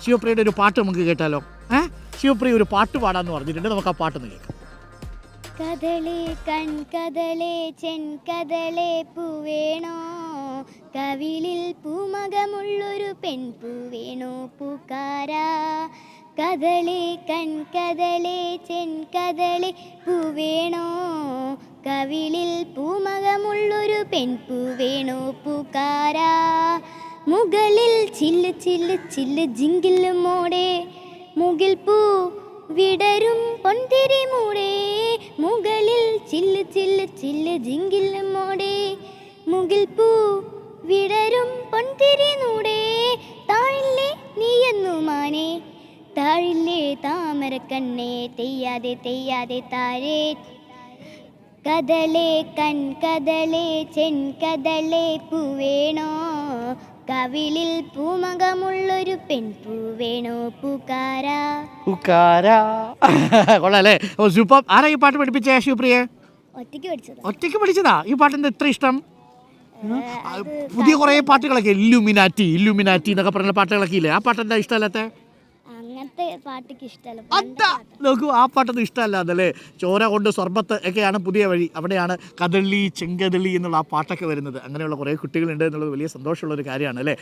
ശിവപ്രിയയുടെ ഒരു പാട്ട് നമുക്ക് കേട്ടാലോ? ശിവപ്രിയ ഒരു പാട്ട് പാടാന്ന് പറഞ്ഞിട്ടുണ്ട്, നമുക്ക് ആ പാട്ടൊന്ന് കേൾക്കാം. കദളേ കൺകദളേ ചെൻകദളേ പൂവേണോ, കവിളിൽ പൂമകമുള്ളൊരു പെൺപൂവേണോ പൂക്കാരാ. കദളേ കൺകദളേ ചെൻകദളേ പൂവേണോ, കവിളിൽ പൂമകമുള്ളൊരു പെൺപൂവേണോ പൂക്കാരാ. മുകളിൽ ചില്ല് ചില്ല് ചില്ല് ജിങ്കില് മോടെ, മുകിൽ പൂ വിടരും പൊൻതിരി മൂടേ. മുകളിൽ ചില്ല് ചില്ല് ചില്ല് ജിങ്കില് മോടെ, മുകിൽ പൂ വിടരും പൊൻതിരി മൂടേ. താഴില്ലേ നീയെന്നു മാനേ, താഴില്ലേ താമര കണ്ണേ, തെയ്യാതെ തെയ്യാതെ താഴേ. കദളേ കൺകദളേ ചെൻകദളേ പൂവേണോ, കവിളിൽ പൂമകമുള്ളൊരു പെൺപൂവേണോ പൂക്കാരാ. കൊള്ളാല്ലേ? ഓ സൂപ്പർ. ആരാ ഈ പാട്ട് പഠിപ്പിച്ചേ ശിവപ്രിയെ? ഒറ്റയ്ക്ക് പഠിച്ചതാ ഈ പാട്ടിന്റെ ഇത്ര ഇഷ്ടം? പുതിയ കുറെ പാട്ടുകളൊക്കെ ഇല്ലുമിനാറ്റി എന്നൊക്കെ പറയുന്ന പാട്ടുകളൊക്കെ ഇല്ലേ, ആ പാട്ടെന്താ ഇഷ്ടമല്ലാത്ത? അങ്ങനത്തെ പാട്ടൊക്കെ ഇഷ്ടമല്ല. നോക്കൂ, ആ പാട്ടൊന്നും ഇഷ്ടമല്ല അതല്ലേ. ചോര കൊണ്ട് സ്വർബത്ത് ഒക്കെയാണ് പുതിയ വഴി, അവിടെയാണ് കദളി ചെങ്കദളി എന്നുള്ള ആ പാട്ടൊക്കെ വരുന്നത്. അങ്ങനെയുള്ള കുറേ കുട്ടികളുണ്ട് എന്നുള്ളത് വലിയ സന്തോഷമുള്ള ഒരു കാര്യമാണ് അല്ലേ.